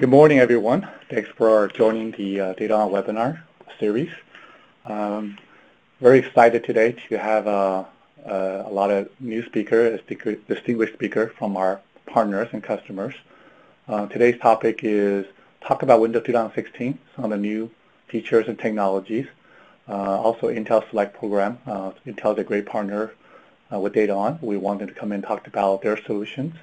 Good morning, everyone. Thanks for joining the DataON webinar series. Very excited today to have a lot of new speakers, distinguished speakers from our partners and customers. Today's topic is talk about Windows 2016, some of the new features and technologies. Also, Intel Select program. Intel is a great partner with DataON. We wanted to come in and talk about their solutions.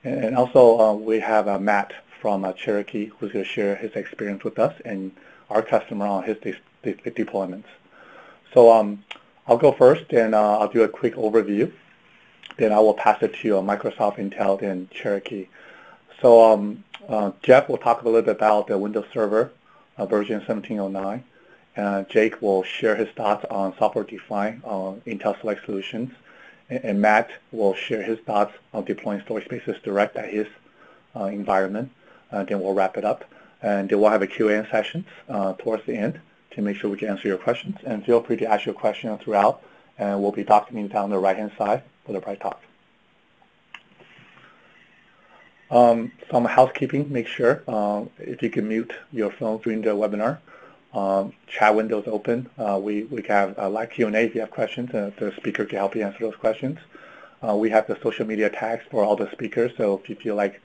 And also, we have Matt from Cherokee, who's going to share his experience with us and our customer on his deployments. So I'll go first, and I'll do a quick overview. Then I will pass it to Microsoft, Intel, and Cherokee. So Jeff will talk a little bit about the Windows Server version 1709. Jake will share his thoughts on software-defined Intel Select solutions. And Matt will share his thoughts on deploying storage spaces direct at his environment. Then we'll wrap it up. And then we'll have a Q&A session towards the end to make sure we can answer your questions. And feel free to ask your questions throughout. And we'll be documenting down the right-hand side for the right talk. Some housekeeping, make sure if you can mute your phone during the webinar. Chat window is open. We have a live Q&A if you have questions. The speaker can help you answer those questions. We have the social media tags for all the speakers, so if you feel like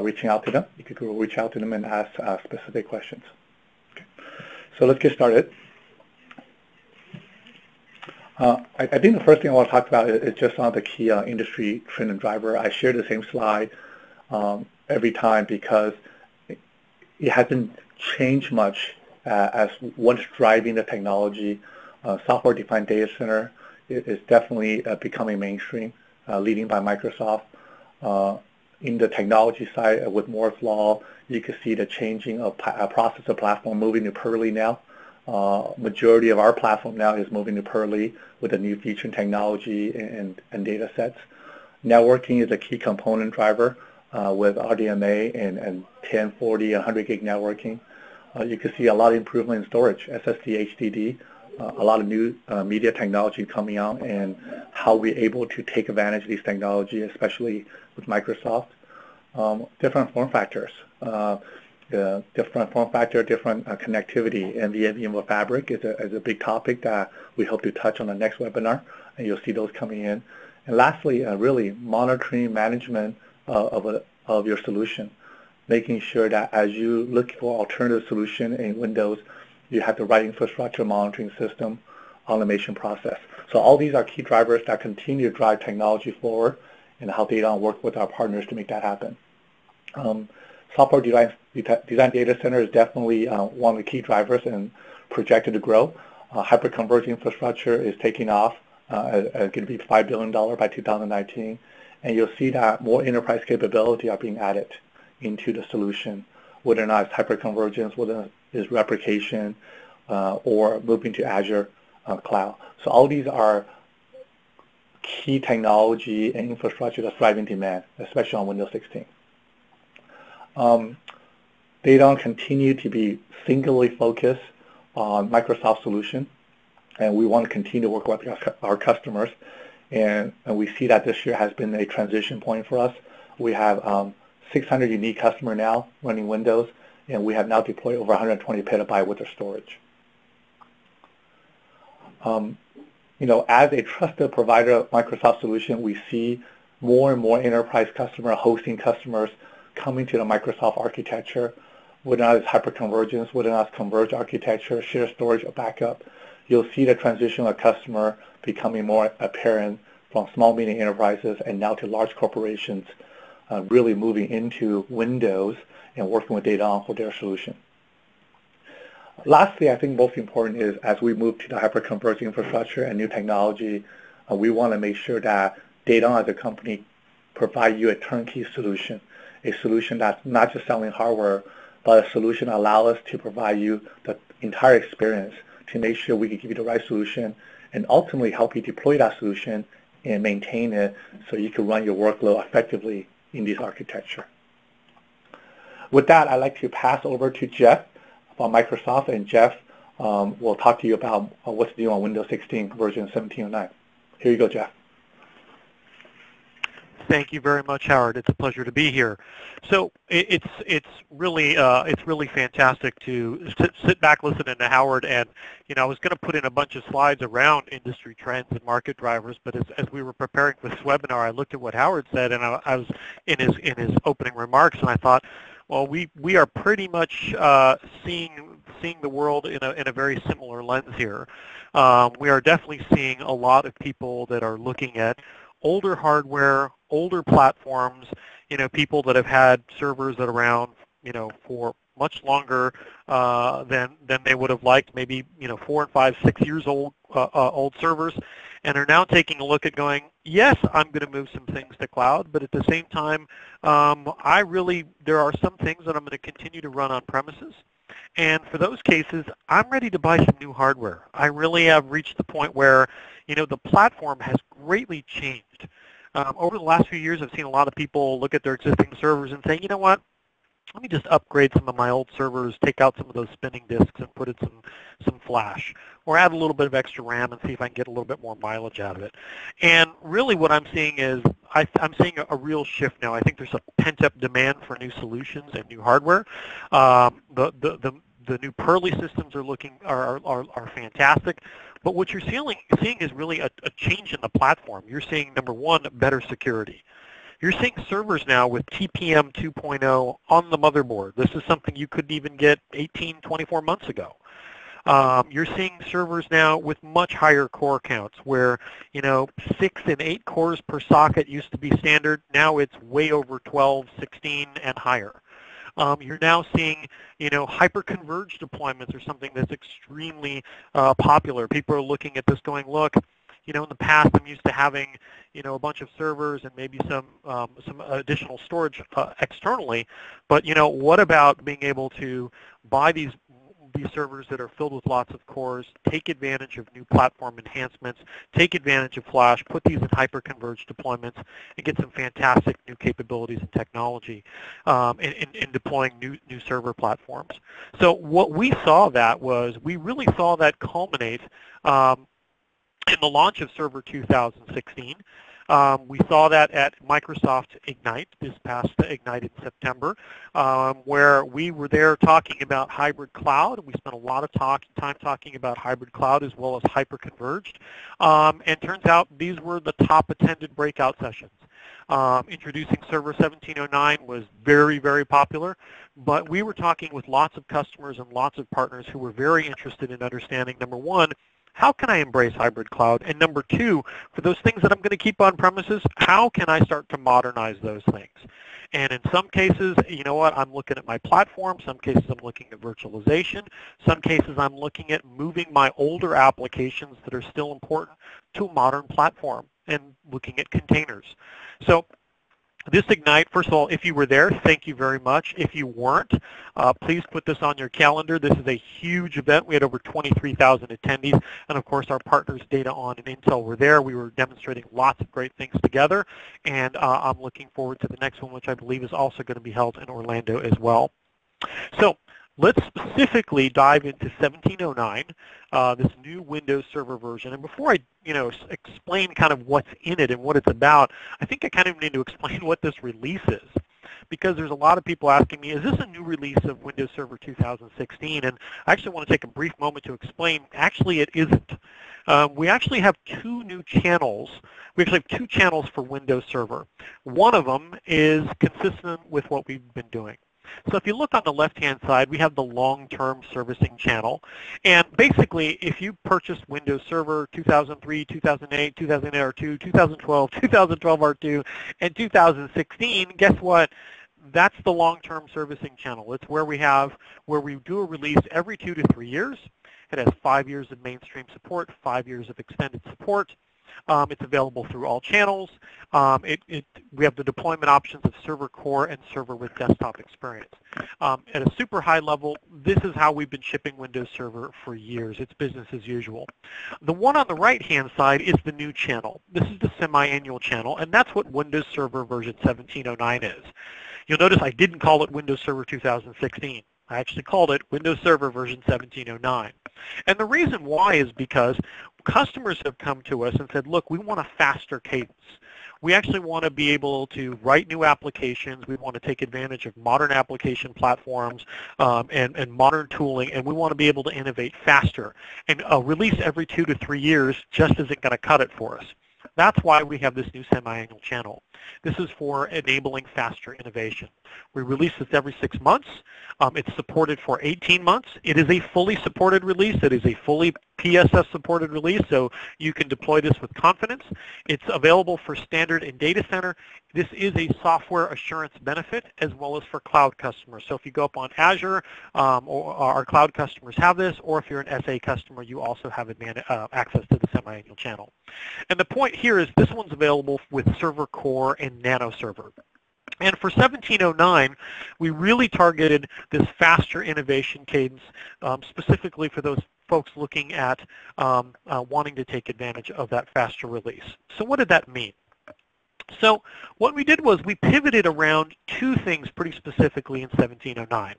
reaching out to them, you could reach out to them and ask specific questions. Okay. So let's get started. I think the first thing I want to talk about is just on the key industry trend and driver. I share the same slide every time because it hasn't changed much as what's driving the technology. Software-defined data center is definitely becoming mainstream, leading by Microsoft. In the technology side, with Moore's Law, you can see the changing of processor platform moving to Purley now. Majority of our platform now is moving to Purley with the new feature and technology and data sets. Networking is a key component driver with RDMA and 1040 and 100 gig networking. You can see a lot of improvement in storage, SSD, HDD, a lot of new media technology coming out, and how we're able to take advantage of these technology, especially with Microsoft. Different form factors, different connectivity, and the NVMe Fabric is a big topic that we hope to touch on the next webinar, and you'll see those coming in. And lastly, really monitoring management of your solution, making sure that as you look for alternative solution in Windows, you have the right infrastructure monitoring system, automation process. So all these are key drivers that continue to drive technology forward and how DataON work with our partners to make that happen. Software design data center is definitely one of the key drivers and projected to grow. Hyper-Converged infrastructure is taking off, going to be $5 billion by 2019. And you'll see that more enterprise capability are being added into the solution, whether or not it's hyperconvergence, whether it's replication, or moving to Azure cloud. So all these are key technology and infrastructure that's driving demand, especially on Windows 16. DataON continue to be singularly focused on Microsoft solution, and we want to continue to work with our customers. And we see that this year has been a transition point for us. We have 600 unique customers now running Windows, and we have now deployed over 120 petabyte with their storage. As a trusted provider of Microsoft solution, we see more and more enterprise customer, hosting customers coming to the Microsoft architecture, whether or not it's hyperconvergence, whether or not it's converged architecture, shared storage, or backup. You'll see the transition of customer becoming more apparent from small, medium enterprises and now to large corporations, really moving into Windows and working with DataON for their solution. Lastly, I think most important is as we move to the hyper-converged infrastructure and new technology, we want to make sure that DataON as a company provide you a turnkey solution, a solution that's not just selling hardware, but a solution that allows us to provide you the entire experience to make sure we can give you the right solution and ultimately help you deploy that solution and maintain it so you can run your workload effectively in this architecture. With that, I'd like to pass over to Jeff from Microsoft, and Jeff will talk to you about what's new on Windows 16 version 1709. Here you go, Jeff. Thank you very much, Howard. It's a pleasure to be here. So it's really fantastic to sit back listening to Howard, and I was going to put in a bunch of slides around industry trends and market drivers, but as we were preparing for this webinar, I looked at what Howard said, and I was in his opening remarks, and I thought, well, we are pretty much seeing the world in a very similar lens here. We are definitely seeing a lot of people that are looking at older hardware, older platforms, people that have had servers that are around, for much longer than they would have liked, maybe 4 and 5, 6 years old servers, and are now taking a look at going, yes, I'm going to move some things to cloud, but at the same time, there are some things that I'm going to continue to run on premises. And for those cases, I'm ready to buy some new hardware. I really have reached the point where, the platform has greatly changed. Over the last few years, I've seen a lot of people look at their existing servers and say, you know what, let me just upgrade some of my old servers, take out some of those spinning disks and put in some flash, or add a little bit of extra RAM and see if I can get a little bit more mileage out of it. And really what I'm seeing is I'm seeing a real shift now. I think there's a pent-up demand for new solutions and new hardware. The new Purley systems are fantastic, but what you're seeing is really a change in the platform. You're seeing, number one, better security. You're seeing servers now with TPM 2.0 on the motherboard. This is something you couldn't even get 18, 24 months ago. You're seeing servers now with much higher core counts where, 6 and 8 cores per socket used to be standard. Now it's way over 12, 16, and higher. You're now seeing, hyper-converged deployments are something that's extremely popular. People are looking at this going, look, in the past I'm used to having, a bunch of servers and maybe some additional storage externally, but what about being able to buy these servers that are filled with lots of cores, take advantage of new platform enhancements, take advantage of flash, put these in hyper-converged deployments, and get some fantastic new capabilities and technology in deploying new server platforms. So what we saw we really saw that culminate in the launch of Server 2016. We saw that at Microsoft Ignite, this past Ignite in September, where we were there talking about hybrid cloud. We spent a lot of time talking about hybrid cloud as well as hyper-converged. And turns out these were the top attended breakout sessions. Introducing Server 1709 was very, very popular, but we were talking with lots of customers and lots of partners who were very interested in understanding, number one, how can I embrace hybrid cloud? And number two, for those things that I'm going to keep on premises, how can I start to modernize those things? And in some cases, you know what, I'm looking at my platform. Some cases I'm looking at virtualization. Some cases I'm looking at moving my older applications that are still important to a modern platform and looking at containers. So this Ignite, first of all, if you were there, thank you very much. If you weren't, please put this on your calendar. This is a huge event. We had over 23,000 attendees, and of course our partners DataON and Intel were there. We were demonstrating lots of great things together, and I'm looking forward to the next one, which I believe is also going to be held in Orlando as well. So let's specifically dive into 1709, this new Windows Server version. And before I explain kind of what's in it and what it's about, I think I kind of need to explain what this release is, because there's a lot of people asking me, is this a new release of Windows Server 2016? And I actually want to take a brief moment to explain, actually it isn't. We actually have two new channels. We actually have two channels for Windows Server. One of them is consistent with what we've been doing. So if you look on the left-hand side, we have the long-term servicing channel. And basically, if you purchased Windows Server 2003, 2008, 2008 R2, 2012, 2012 R2, and 2016, guess what? That's the long-term servicing channel. It's where we do a release every 2 to 3 years. It has 5 years of mainstream support, 5 years of extended support. It's available through all channels. We have the deployment options of server core and server with desktop experience. At a super high level, this is how we've been shipping Windows Server for years. It's business as usual. The one on the right-hand side is the new channel. This is the semi-annual channel, and that's what Windows Server version 1709 is. You'll notice I didn't call it Windows Server 2016. I actually called it Windows Server version 1709. And the reason why is because customers have come to us and said, look, we want a faster cadence. We actually want to be able to write new applications. We want to take advantage of modern application platforms and modern tooling, and we want to be able to innovate faster. And a release every 2 to 3 years just isn't going to cut it for us. That's why we have this new semi-annual channel. This is for enabling faster innovation. We release this every 6 months. It's supported for 18 months. It is a fully supported release. It is a fully PSS supported release, so you can deploy this with confidence. It's available for standard and data center. This is a software assurance benefit as well as for cloud customers. So if you go up on Azure, or our cloud customers have this, or if you're an SA customer, you also have access to the semi-annual channel. And the point here is this one's available with Server Core and Nano Server. And for 1709, we really targeted this faster innovation cadence, specifically for those folks looking at wanting to take advantage of that faster release. So what did that mean? So what we did was we pivoted around 2 things pretty specifically in 1709.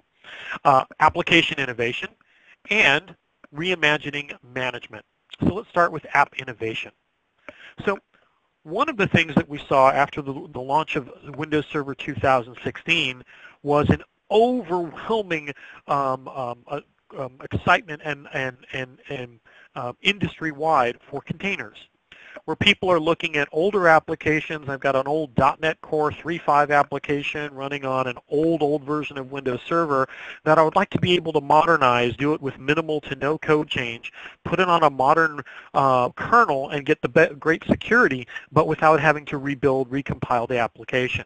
Application innovation and reimagining management. So let's start with app innovation. So one of the things that we saw after the launch of Windows Server 2016 was an overwhelming excitement and industry-wide for containers, where people are looking at older applications. I've got an old .NET Core 3.5 application running on an old version of Windows Server that I would like to be able to modernize, do it with minimal to no code change, put it on a modern kernel and get the great security, but without having to rebuild, recompile the application.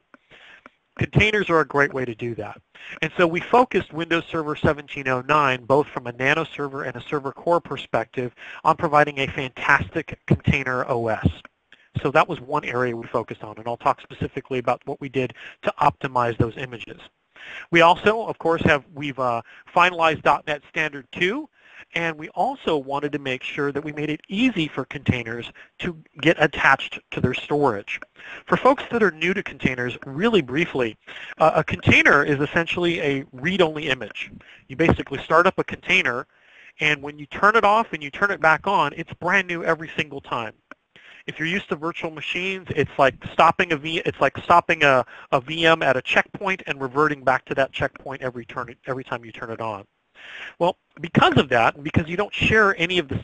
Containers are a great way to do that. And so we focused Windows Server 1709, both from a Nano Server and a Server Core perspective, on providing a fantastic container OS. So that was one area we focused on, and I'll talk specifically about what we did to optimize those images. We also, of course, we've finalized .NET Standard 2, and we also wanted to make sure that we made it easy for containers to get attached to their storage. For folks that are new to containers, really briefly, a container is essentially a read-only image. You basically start up a container, and when you turn it off and you turn it back on, it's brand new every single time. If you're used to virtual machines, it's like stopping a VM at a checkpoint and reverting back to that checkpoint every time you turn it on. Well, because of that, and because you don't save any of the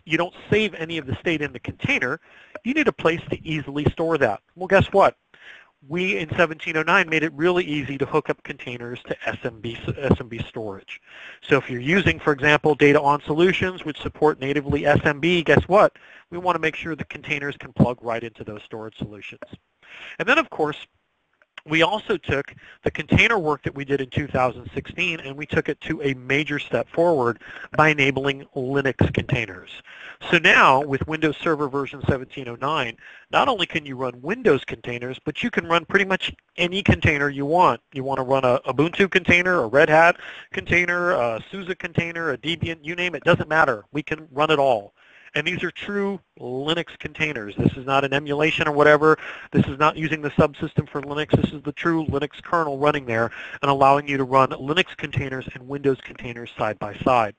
state in the container, you need a place to easily store that. Well, guess what? We in 1709 made it really easy to hook up containers to SMB storage. So if you're using, for example, DataON solutions which support natively SMB, guess what? We want to make sure the containers can plug right into those storage solutions. And then, of course, we also took the container work that we did in 2016 and we took it to a major step forward by enabling Linux containers. So now with Windows Server version 1709, not only can you run Windows containers, but you can run pretty much any container you want. You want to run a Ubuntu container, a Red Hat container, a SUSE container, a Debian, you name it, doesn't matter. We can run it all. And these are true Linux containers. This is not an emulation or whatever. This is not using the subsystem for Linux. This is the true Linux kernel running there and allowing you to run Linux containers and Windows containers side by side.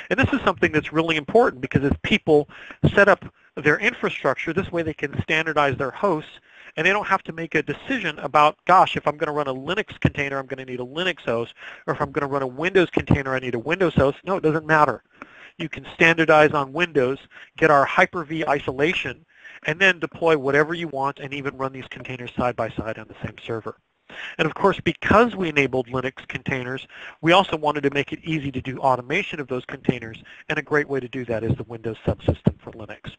And this is something that's really important because as people set up their infrastructure, this way they can standardize their hosts and they don't have to make a decision about, gosh, if I'm going to run a Linux container, I'm going to need a Linux host, or if I'm going to run a Windows container, I need a Windows host. No, it doesn't matter. You can standardize on Windows, get our Hyper-V isolation, and then deploy whatever you want and even run these containers side by side on the same server. And of course, because we enabled Linux containers, we also wanted to make it easy to do automation of those containers, and a great way to do that is the Windows subsystem for Linux.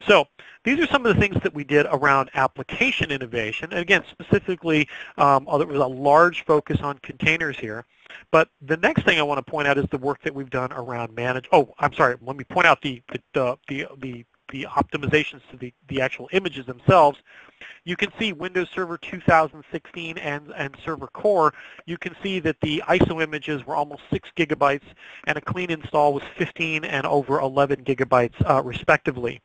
So these are some of the things that we did around application innovation. And again, specifically, there was a large focus on containers here. But the next thing I want to point out is the work that we've done around let me point out the optimizations to the actual images themselves. You can see Windows Server 2016 and Server Core. You can see that the ISO images were almost 6 gigabytes, and a clean install was 15 and over 11 gigabytes, respectively.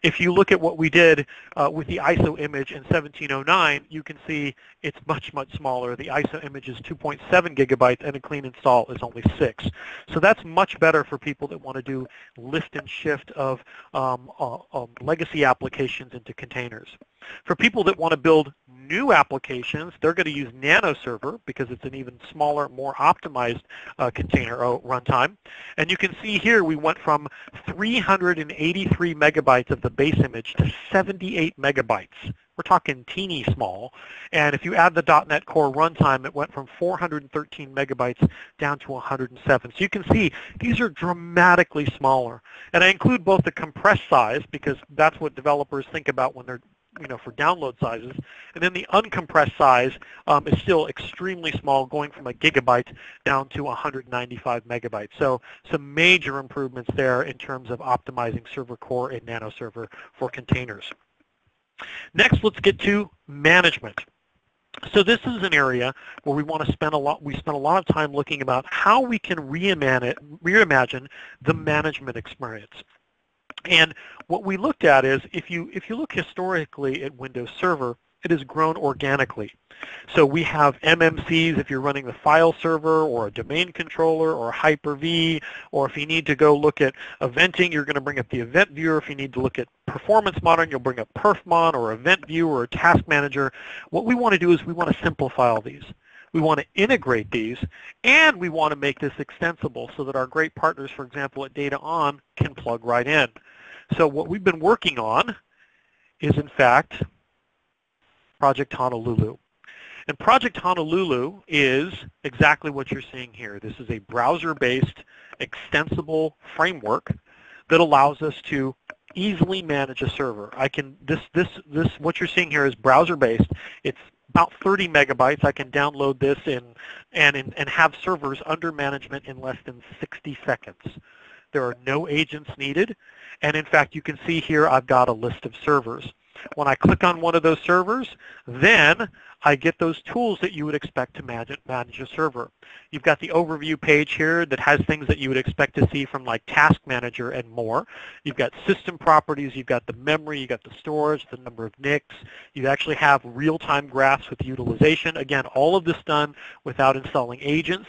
If you look at what we did with the ISO image in 1709, you can see it's much, much smaller. The ISO image is 2.7 gigabytes, and a clean install is only 6. So that's much better for people that want to do lift and shift of legacy applications into containers. For people that want to build new applications, they're going to use Nano Server because it's an even smaller, more optimized container runtime. And you can see here we went from 383 megabytes of the base image to 78 megabytes. We're talking teeny small. And if you add the .NET Core runtime, it went from 413 megabytes down to 107. So you can see these are dramatically smaller. And I include both the compressed size, because that's what developers think about when they're, for download sizes. And then the uncompressed size is still extremely small, going from a gigabyte down to 195 megabytes. So some major improvements there in terms of optimizing server core in Nano Server for containers. Next, let's get to management. So this is an area where we want to spend a lot of time looking about how we can reimagine the management experience. And what we looked at is, if you look historically at Windows Server, it has grown organically. So we have MMCs if you're running the file server or a domain controller or Hyper-V, or if you need to go look at eventing, you're going to bring up the event viewer. If you need to look at performance monitoring, you'll bring up perfmon or event view or a task manager. What we want to do is we want to simplify all these. We want to integrate these, and we want to make this extensible so that our great partners, for example, at DataON, can plug right in. So what we've been working on is, in fact, Project Honolulu. And Project Honolulu is exactly what you're seeing here. This is a browser-based, extensible framework that allows us to easily manage a server. What you're seeing here is browser-based. It's about 30 megabytes. I can download this and have servers under management in less than 60 seconds. There are no agents needed. And in fact, you can see here I've got a list of servers. When I click on one of those servers, then I get those tools that you would expect to manage a server. You've got the overview page here that has things that you would expect to see from like Task Manager and more. You've got system properties, you've got the memory, you've got the storage, the number of NICs. You actually have real-time graphs with utilization. Again, all of this done without installing agents.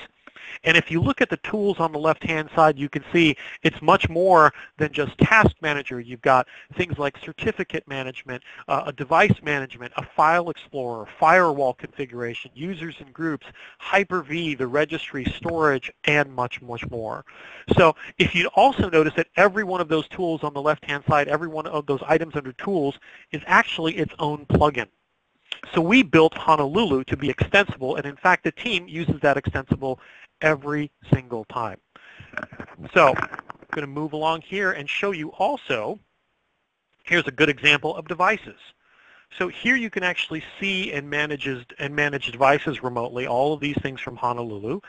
And if you look at the tools on the left-hand side, you can see it's much more than just Task Manager. You've got things like certificate management, a device management, a file explorer, firewall configuration, users and groups, Hyper-V, the registry, storage, and much, much more. So if you also notice that every one of those tools on the left-hand side, every one of those items under tools is actually its own plugin. So we built Honolulu to be extensible, and in fact the team uses that extensible every single time. So I'm going to move along here and show you also, here's a good example of devices. So here you can actually see and manage devices remotely, all of these things from Honolulu.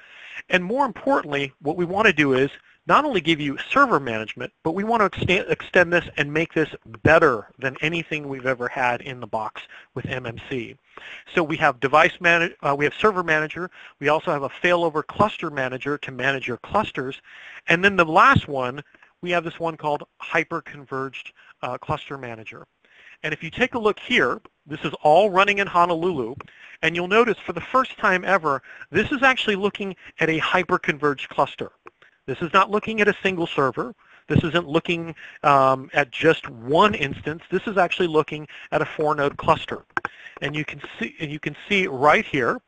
And more importantly, what we want to do is not only give you server management, but we want to extend this and make this better than anything we've ever had in the box with MMC. So we have we have server manager. We also have a failover cluster manager to manage your clusters. And then the last one, we have this one called Hyper-Converged cluster manager. And if you take a look here, this is all running in Honolulu, and you'll notice for the first time ever, this is actually looking at a hyper-converged cluster. This is not looking at a single server. This isn't looking at just one instance. This is actually looking at a 4-node cluster. And you can see right here,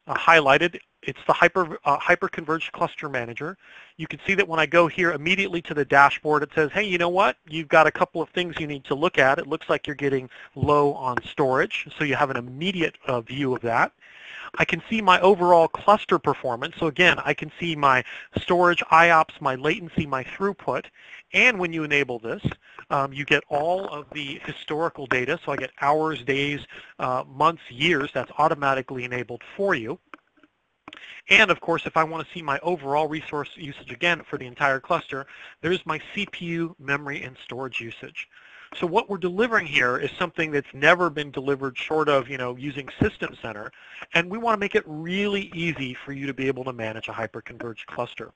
highlighted, it's the Hyper-Converged Cluster Manager. You can see that when I go here immediately to the dashboard, it says, hey, you know what? You've got a couple of things you need to look at. It looks like you're getting low on storage, so you have an immediate view of that. I can see my overall cluster performance. So again, I can see my storage, IOPS, my latency, my throughput. And when you enable this, you get all of the historical data. So I get hours, days, months, years. That's automatically enabled for you. And of course, if I want to see my overall resource usage again for the entire cluster, there's my CPU, memory, and storage usage. So what we're delivering here is something that's never been delivered short of, using System Center, and we want to make it really easy for you to be able to manage a hyper-converged cluster.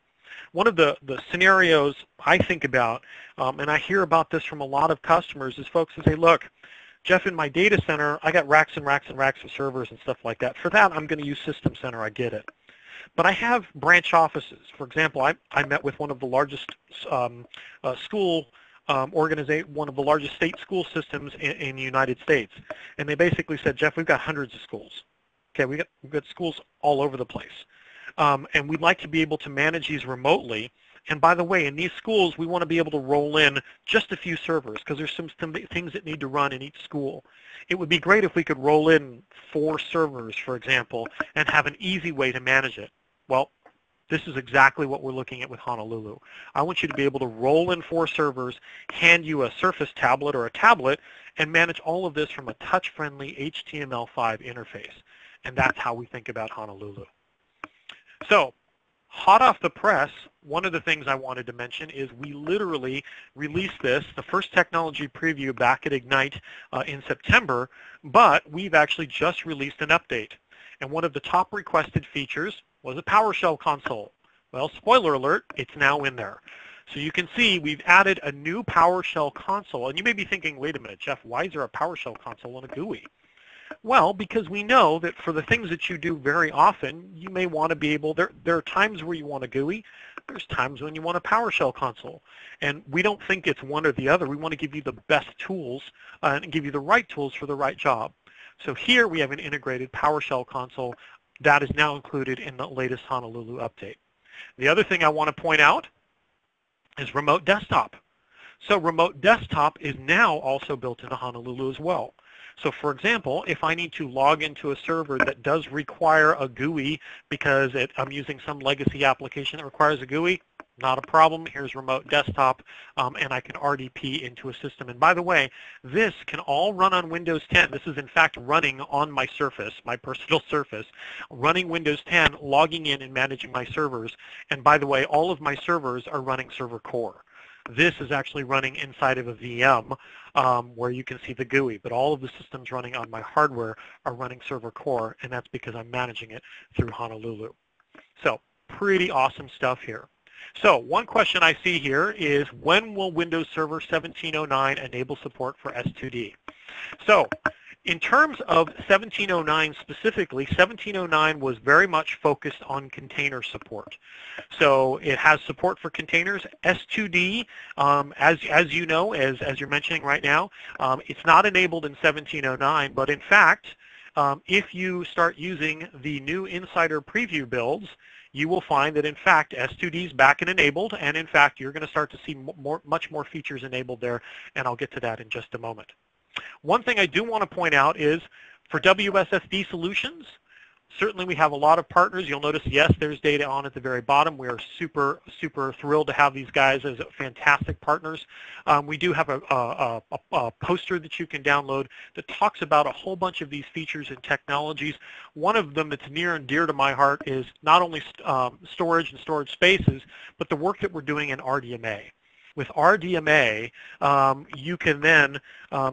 One of the scenarios I think about, and I hear about this from a lot of customers, is folks who say, look, Jeff, in my data center, I got racks and racks and racks of servers and stuff like that. For that, I'm going to use System Center. I get it. But I have branch offices. For example, I met with one of the largest school one of the largest state school systems in the United States, and they basically said, Jeff, we've got hundreds of schools. Okay, we've got schools all over the place, and we'd like to be able to manage these remotely. And by the way, in these schools, we want to be able to roll in just a few servers because there's some things that need to run in each school. It would be great if we could roll in 4 servers, for example, and have an easy way to manage it. Well, this is exactly what we're looking at with Honolulu. I want you to be able to roll in 4 servers, hand you a Surface tablet or a tablet, and manage all of this from a touch-friendly HTML5 interface. And that's how we think about Honolulu. So, hot off the press, one of the things I wanted to mention is we literally released this, the first technology preview back at Ignite in September, but we've actually just released an update. And one of the top requested features was a PowerShell console. Well, spoiler alert, it's now in there. So you can see we've added a new PowerShell console. And you may be thinking, wait a minute, Jeff, why is there a PowerShell console on a GUI? Well, because we know that for the things that you do very often, you may want to be able, there are times where you want a GUI, there's times when you want a PowerShell console. And we don't think it's one or the other. We want to give you the best tools and give you the right tools for the right job. So here we have an integrated PowerShell console that is now included in the latest Honolulu update. The other thing I want to point out is remote desktop. So remote desktop is now also built into Honolulu as well. So for example, if I need to log into a server that does require a GUI because I'm using some legacy application that requires a GUI, not a problem. Here's remote desktop, and I can RDP into a system. And by the way, this can all run on Windows 10. This is in fact running on my Surface, my personal Surface, running Windows 10, logging in and managing my servers. And by the way, all of my servers are running Server Core. This is actually running inside of a VM where you can see the GUI, but all of the systems running on my hardware are running Server Core, and that's because I'm managing it through Honolulu. So pretty awesome stuff here. So one question I see here is, when will Windows Server 1709 enable support for S2D? So in terms of 1709 specifically, 1709 was very much focused on container support. So it has support for containers. S2D, as you know, as you're mentioning right now, it's not enabled in 1709, but in fact, if you start using the new Insider Preview builds, you will find that in fact S2D is back and enabled, and in fact you're going to start to see much more features enabled there, and I'll get to that in just a moment. One thing I do want to point out is for WSSD solutions, certainly we have a lot of partners. You'll notice, yes, there's DataON at the very bottom. We are super, super thrilled to have these guys as fantastic partners. We do have a poster that you can download that talks about a whole bunch of these features and technologies. One of them that's near and dear to my heart is not only storage and storage spaces, but the work that we're doing in RDMA. With RDMA, you can then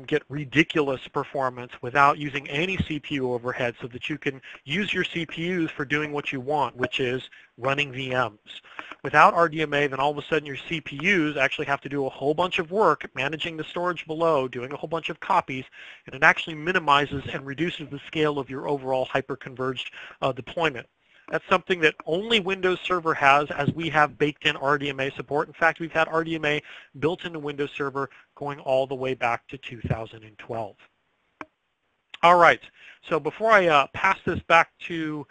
get ridiculous performance without using any CPU overhead, so that you can use your CPUs for doing what you want, which is running VMs. Without RDMA, then all of a sudden your CPUs actually have to do a whole bunch of work managing the storage below, doing a whole bunch of copies, and it actually minimizes and reduces the scale of your overall hyper-converged deployment. That's something that only Windows Server has, as we have baked in RDMA support. In fact, we've had RDMA built into Windows Server going all the way back to 2012. All right, so before I pass this back to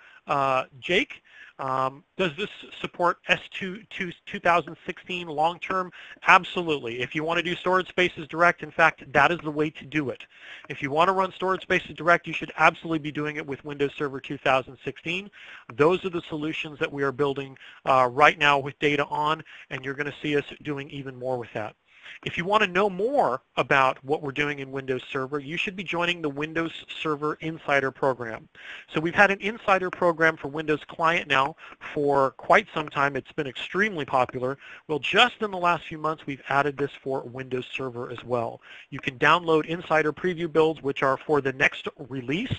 Jake, does this support S2 2016 long-term? Absolutely. If you want to do storage spaces direct, in fact, that is the way to do it. If you want to run storage spaces direct, you should absolutely be doing it with Windows Server 2016. Those are the solutions that we are building right now with DataON, and you're going to see us doing even more with that. If you want to know more about what we're doing in Windows Server, you should be joining the Windows Server Insider program. So we've had an Insider program for Windows Client now for quite some time. It's been extremely popular. Well, just in the last few months, we've added this for Windows Server as well. You can download Insider Preview builds, which are for the next release,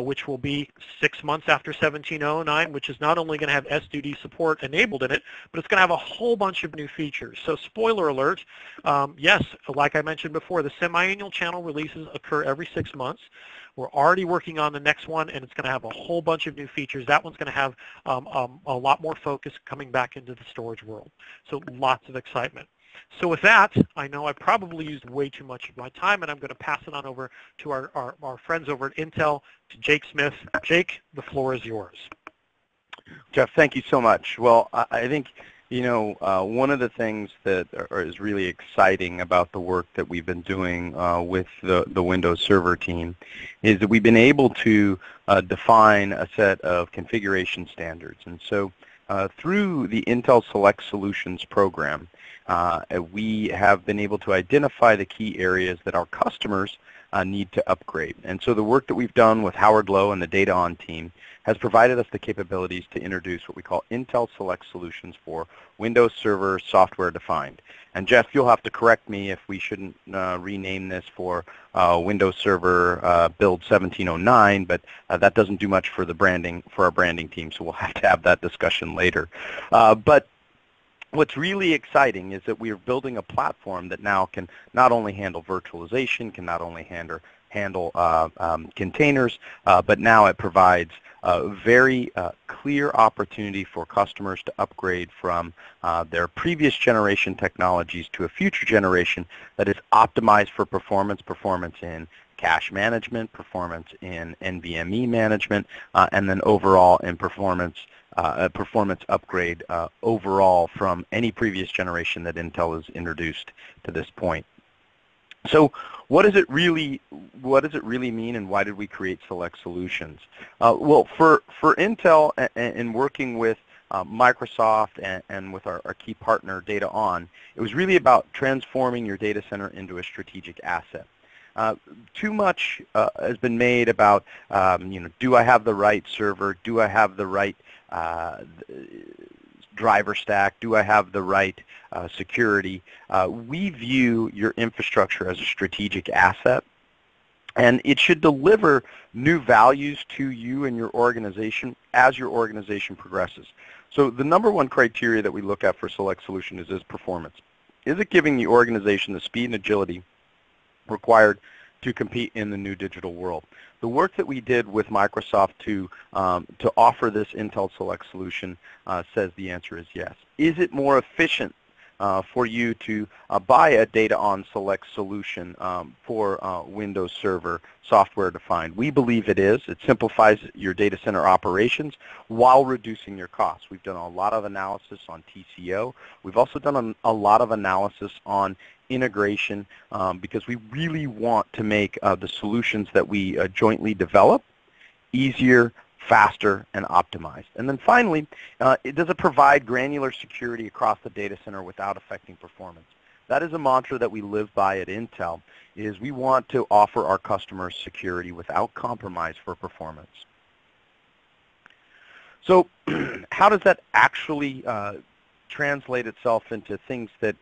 which will be 6 months after 1709, which is not only going to have S2D support enabled in it, but it's going to have a whole bunch of new features. So spoiler alert, yes, like I mentioned before, the semi-annual channel releases occur every 6 months. We're already working on the next one, and it's going to have a whole bunch of new features. That one's going to have a lot more focus coming back into the storage world. So lots of excitement. So with that, I know I probably used way too much of my time, and I'm going to pass it on over to our friends over at Intel, to Jake Smith. Jake, the floor is yours. Jeff, thank you so much. Well, I think, one of the things that is really exciting about the work that we've been doing with the Windows Server team is that we've been able to define a set of configuration standards. And so through the Intel Select Solutions program, we have been able to identify the key areas that our customers need to upgrade. And so the work that we've done with Howard Lowe and the DataON team has provided us the capabilities to introduce what we call Intel Select Solutions for Windows Server Software Defined. And Jeff, you'll have to correct me if we shouldn't rename this for Windows Server Build 1709, but that doesn't do much for the branding, for our branding team, so we'll have to have that discussion later. But what's really exciting is that we are building a platform that now can not only handle virtualization, can not only handle containers, but now it provides a very clear opportunity for customers to upgrade from their previous generation technologies to a future generation that is optimized for performance in cache management, performance in NVMe management, and then overall in performance upgrade overall from any previous generation that Intel has introduced to this point. So what does it really mean, and why did we create Select Solutions? Well, for Intel and working with Microsoft and with our key partner DataON, it was really about transforming your data center into a strategic asset. Too much has been made about, do I have the right server? Do I have the right driver stack? Do I have the right security? We view your infrastructure as a strategic asset, and it should deliver new values to you and your organization as your organization progresses. So the number one criteria that we look at for Select Solution is performance. Is it giving the organization the speed and agility required to compete in the new digital world? The work that we did with Microsoft to offer this Intel Select Solution says the answer is yes. Is it more efficient for you to buy a DataON Select Solution for Windows Server software defined? We believe it is. It simplifies your data center operations while reducing your costs. We've done a lot of analysis on TCO. We've also done a lot of analysis on integration because we really want to make the solutions that we jointly develop easier, faster, and optimized. And then finally, does it provide granular security across the data center without affecting performance? That is a mantra that we live by at Intel, is we want to offer our customers security without compromise for performance. So how does that actually translate itself into things that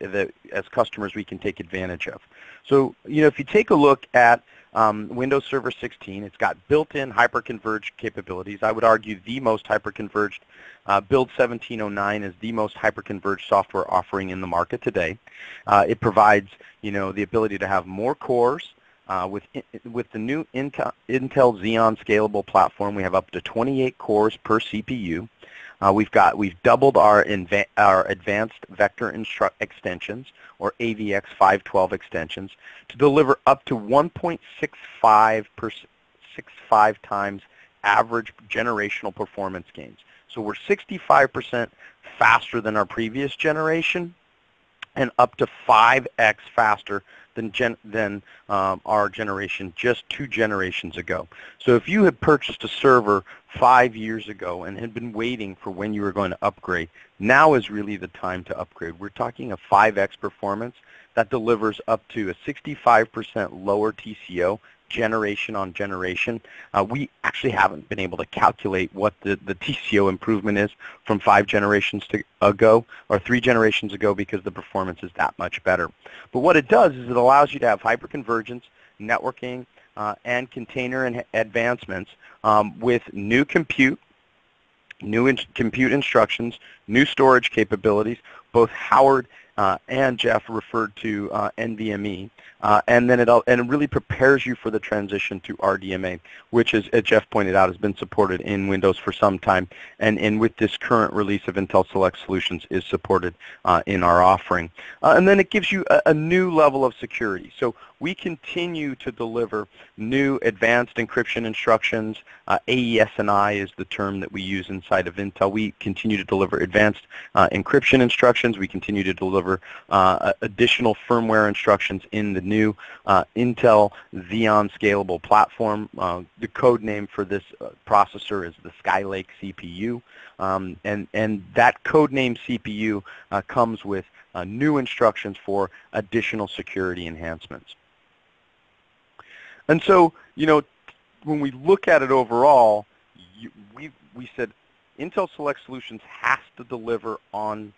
as customers we can take advantage of? So, if you take a look at Windows Server 16, it's got built-in hyper-converged capabilities. I would argue the most hyper-converged. Build 1709 is the most hyper-converged software offering in the market today. It provides, the ability to have more cores. With the new Intel Xeon Scalable platform, we have up to 28 cores per CPU. We've doubled our advanced vector extensions, or AVX 512 extensions, to deliver up to 1.65 times average generational performance gains. So we're 65% faster than our previous generation, and up to 5x faster than our generation just 2 generations ago. So if you had purchased a server 5 years ago and had been waiting for when you were going to upgrade, now is really the time to upgrade. We're talking a 5x performance that delivers up to a 65% lower TCO generation on generation. We actually haven't been able to calculate what the TCO improvement is from 5 generations ago or 3 generations ago, because the performance is that much better. But what it does is it allows you to have hyperconvergence, networking, and container advancements with new compute, compute instructions, new storage capabilities. Both Howard and Jeff referred to NVMe, and then it really prepares you for the transition to RDMA, which, as Jeff pointed out, has been supported in Windows for some time, and with this current release of Intel Select Solutions is supported in our offering. And then it gives you a new level of security. So we continue to deliver new advanced encryption instructions. AES&I is the term that we use inside of Intel. We continue to deliver advanced encryption instructions. We continue to deliver additional firmware instructions in the new Intel Xeon Scalable platform. The code name for this processor is the Skylake CPU, and that code name CPU comes with new instructions for additional security enhancements. And so, you know, when we look at it overall, we said Intel Select Solutions has to deliver on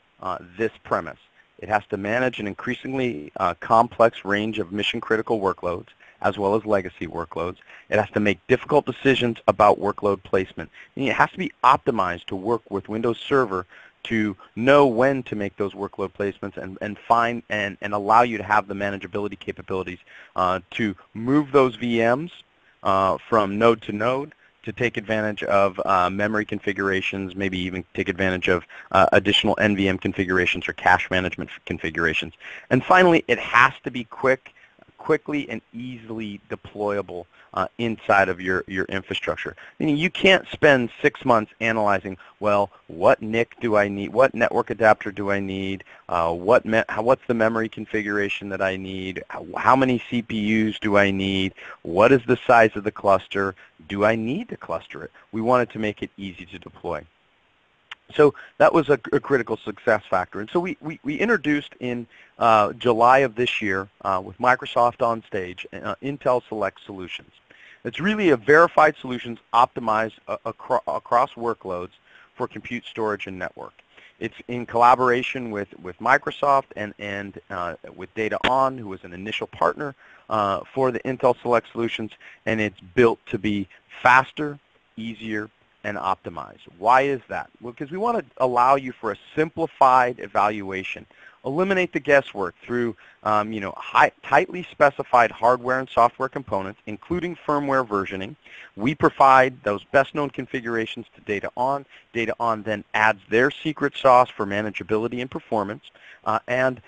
this premise. It has to manage an increasingly complex range of mission-critical workloads, as well as legacy workloads. It has to make difficult decisions about workload placement. And it has to be optimized to work with Windows Server to know when to make those workload placements and find and allow you to have the manageability capabilities to move those VMs from node to node, to take advantage of memory configurations, maybe even take advantage of additional NVM configurations or cache management configurations. And finally, it has to be quickly and easily deployable inside of your infrastructure. Meaning you can't spend 6 months analyzing, well, what NIC do I need, what network adapter do I need, what's the memory configuration that I need, how many CPUs do I need, what is the size of the cluster, do I need to cluster it? We wanted to make it easy to deploy. So that was a critical success factor. And so we introduced in July of this year with Microsoft on stage Intel Select Solutions. It's really a verified solutions optimized across workloads for compute, storage, and network. It's in collaboration with Microsoft and with DataON, who was an initial partner for the Intel Select Solutions, and it's built to be faster, easier, and optimized. Why is that? Well, because we want to allow you for a simplified evaluation. Eliminate the guesswork through tightly specified hardware and software components, including firmware versioning. We provide those best-known configurations to DataON. DataON then adds their secret sauce for manageability and performance, and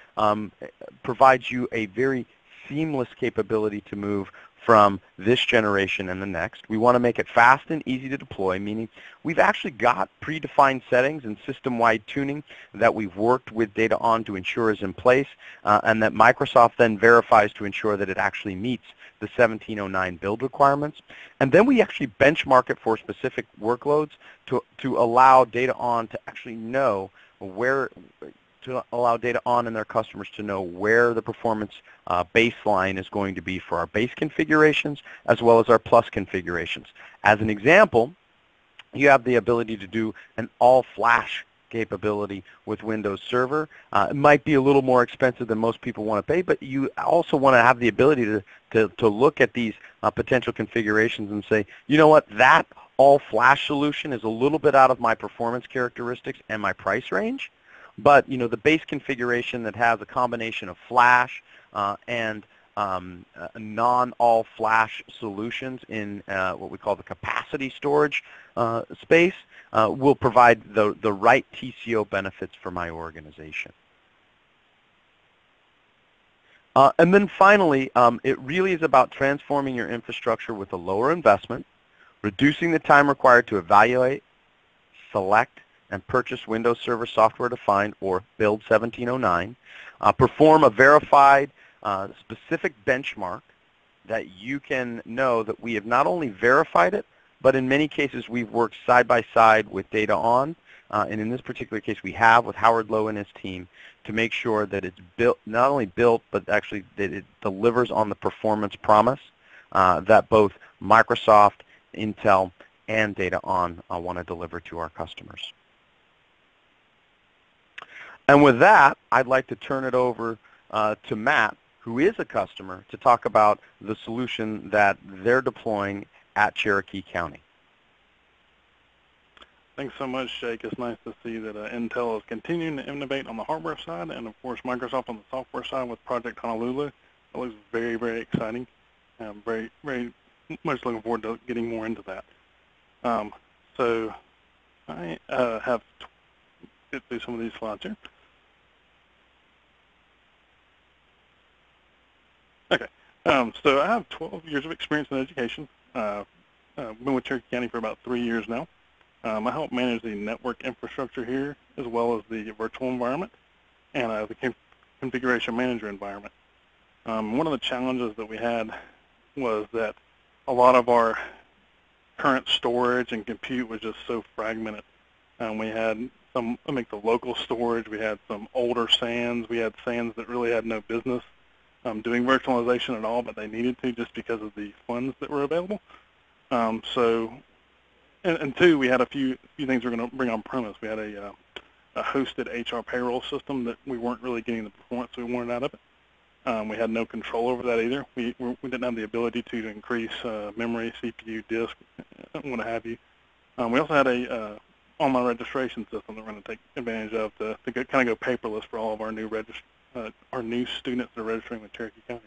provides you a very seamless capability to move from this generation and the next. We want to make it fast and easy to deploy, meaning we've actually got predefined settings and system-wide tuning that we've worked with DataON to ensure is in place, and that Microsoft then verifies to ensure that it actually meets the 1709 build requirements. And then we actually benchmark it for specific workloads to allow DataON to actually know where, to allow DataON and their customers to know where the performance baseline is going to be for our base configurations as well as our plus configurations. As an example, you have the ability to do an all-flash capability with Windows Server. It might be a little more expensive than most people want to pay, but you also want to have the ability to look at these potential configurations and say, you know what, that all-flash solution is a little bit out of my performance characteristics and my price range. But you know, the base configuration that has a combination of flash and non-all-flash solutions in what we call the capacity storage space will provide the right TCO benefits for my organization. And then finally, it really is about transforming your infrastructure with a lower investment, reducing the time required to evaluate, select, and purchase Windows Server Software Defined or Build 1709, perform a verified specific benchmark that you can know that we have not only verified it, but in many cases we've worked side by side with DataON, and in this particular case we have with Howard Lowe and his team to make sure that it's built, not only built, but actually that it delivers on the performance promise that both Microsoft, Intel, and DataON want to deliver to our customers. And with that, I'd like to turn it over to Matt, who is a customer, to talk about the solution that they're deploying at Cherokee County. Thanks so much, Jake. It's nice to see that Intel is continuing to innovate on the hardware side, and of course Microsoft on the software side with Project Honolulu. It looks very, very exciting. Very, very much looking forward to getting more into that. So I have to get through some of these slides here. Okay, so I have 12 years of experience in education. Been with Cherokee County for about 3 years now. I help manage the network infrastructure here, as well as the virtual environment and the configuration manager environment. One of the challenges that we had was that a lot of our current storage and compute was just so fragmented. We had some, the local storage, we had some older SANs, we had SANs that really had no business doing virtualization at all, but they needed to just because of the funds that were available. And two, we had a few things we were going to bring on premise. We had a hosted HR payroll system that we weren't really getting the performance we wanted out of it. We had no control over that either. We didn't have the ability to increase memory, CPU, disk, what have you. We also had a online registration system that we're going to take advantage of to kind of go paperless for all of our new students that are registering with Cherokee County.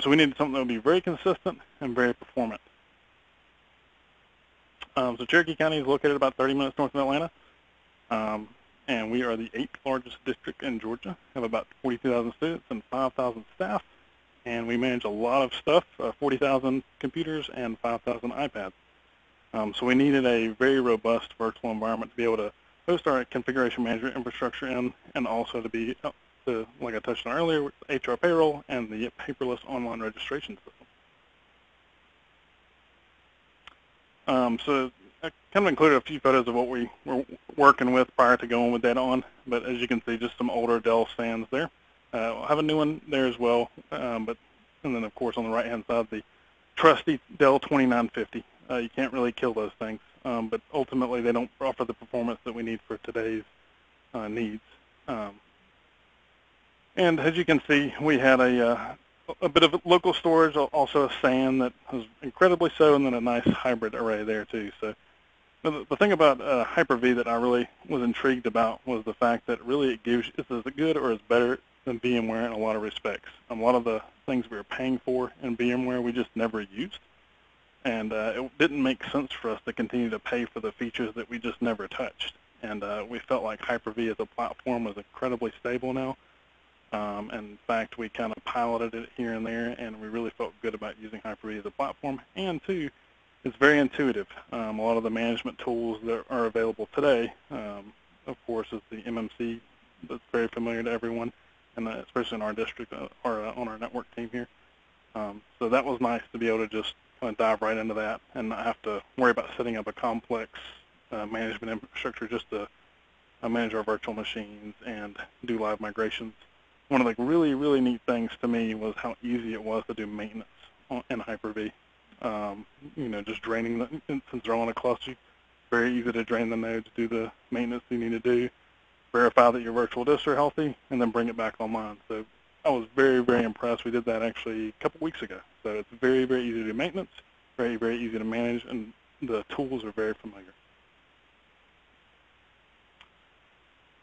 So we needed something that would be very consistent and very performant. So Cherokee County is located about 30 minutes north of Atlanta, and we are the 8th largest district in Georgia. We have about 42,000 students and 5,000 staff, and we manage a lot of stuff, 40,000 computers and 5,000 iPads. So we needed a very robust virtual environment to be able to host our configuration management infrastructure in, and also to be, like I touched on earlier, with HR payroll and the paperless online registration system. So I kind of included a few photos of what we were working with prior to going with DataON, but as you can see, just some older Dell SANs there. I'll have a new one there as well, and then of course on the right-hand side, the trusty Dell 2950. You can't really kill those things, but ultimately they don't offer the performance that we need for today's needs. And as you can see, we had a bit of local storage, also a SAN that was incredibly so, and then a nice hybrid array there too. So the thing about Hyper-V that I really was intrigued about was the fact that really it's as good or as better than VMware in a lot of respects. A lot of the things we were paying for in VMware we just never used, and it didn't make sense for us to continue to pay for the features that we just never touched. And we felt like Hyper-V as a platform was incredibly stable now. And in fact, we kind of piloted it here and there, and we really felt good about using Hyper-V as a platform. And two, it's very intuitive. A lot of the management tools that are available today, of course, is the MMC that's very familiar to everyone, and especially in our district or on our network team here. So that was nice to be able to just kind of dive right into that and not have to worry about setting up a complex management infrastructure just to manage our virtual machines and do live migrations. One of the really, really neat things to me was how easy it was to do maintenance in Hyper-V. Just draining since they're on a cluster, very easy to drain the nodes, do the maintenance you need to do, verify that your virtual disks are healthy, and then bring it back online. So I was very, very impressed. We did that actually a couple weeks ago. So it's very, very easy to do maintenance, very, very easy to manage, and the tools are very familiar.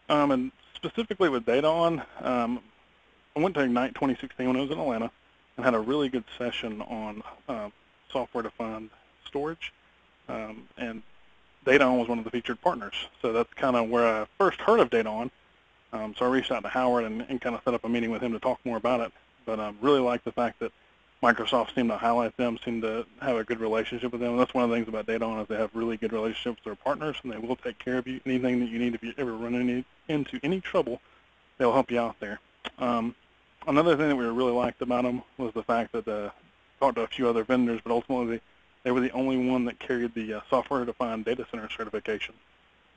And specifically with DataON, I went to Ignite 2016 when I was in Atlanta and had a really good session on software-defined storage, and DataON was one of the featured partners. So that's kind of where I first heard of DataON. So I reached out to Howard and kind of set up a meeting with him to talk more about it. But I really like the fact that Microsoft seemed to highlight them, seemed to have a good relationship with them. And that's one of the things about DataON is they have really good relationships with their partners, and they will take care of you. Anything that you need, if you ever run into any trouble, they'll help you out there. Another thing that we really liked about them was the fact that talked to a few other vendors, but ultimately they were the only one that carried the software-defined data center certification.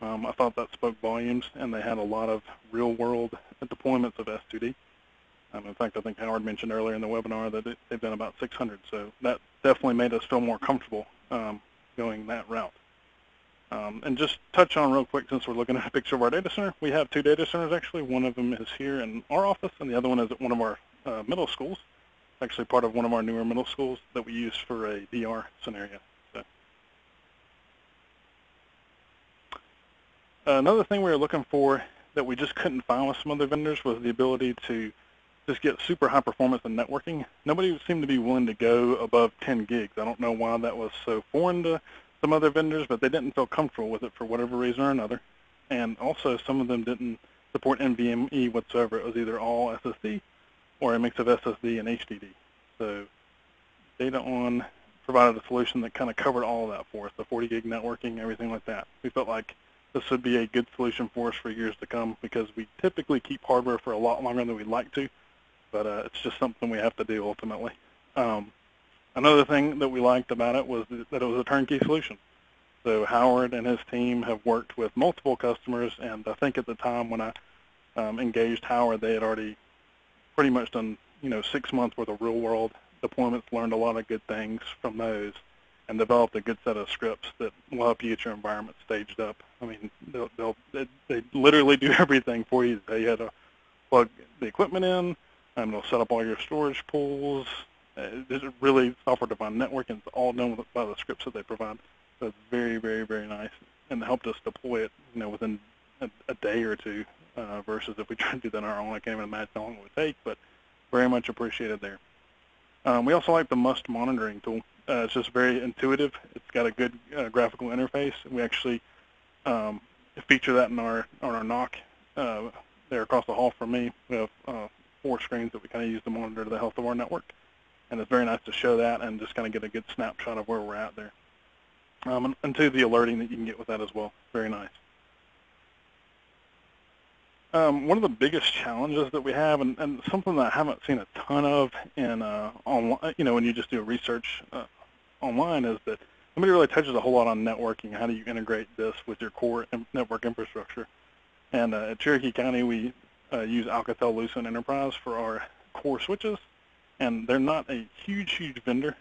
I thought that spoke volumes, and they had a lot of real-world deployments of S2D. In fact, I think Howard mentioned earlier in the webinar that they've done about 600, so that definitely made us feel more comfortable going that route. And just touch on real quick, since we're looking at a picture of our data center, we have two data centers actually. One of them is here in our office, and the other one is at one of our middle schools, actually part of one of our newer middle schools that we use for a DR scenario. Another thing we were looking for that we just couldn't find with some other vendors was the ability to just get super high performance in networking. Nobody seemed to be willing to go above 10 gigs. I don't know why that was so foreign to some other vendors, but they didn't feel comfortable with it for whatever reason or another. And also some of them didn't support NVMe whatsoever. It was either all SSD or a mix of SSD and HDD. So DataON provided a solution that kind of covered all of that for us, the 40 gig networking, everything like that. We felt like this would be a good solution for us for years to come because we typically keep hardware for a lot longer than we'd like to, but it's just something we have to do ultimately. Another thing that we liked about it was that it was a turnkey solution. So Howard and his team have worked with multiple customers, and I think at the time when I engaged Howard, they had already pretty much done 6 months worth of real-world deployments, learned a lot of good things from those, and developed a good set of scripts that will help you get your environment staged up. I mean, they literally do everything for you. You had to plug the equipment in, and they'll set up all your storage pools. This is really software-defined networking. It's all done by the scripts that they provide. So it's very, very, very nice, and helped us deploy it, within a day or two, versus if we tried to do that on our own. I can't even imagine how long it would take, but very much appreciated there. We also like the Must monitoring tool. It's just very intuitive. It's got a good graphical interface. We actually feature that in our NOC there across the hall from me. We have 4 screens that we kind of use to monitor the health of our network, and it's very nice to show that and just kind of get a good snapshot of where we're at there. And to the alerting that you can get with that as well. Very nice. One of the biggest challenges that we have, and something that I haven't seen a ton of in online, when you just do research online, is that nobody really touches a whole lot on networking. How do you integrate this with your core network infrastructure? And at Cherokee County, we use Alcatel-Lucent Enterprise for our core switches, and they're not a huge, huge vendor.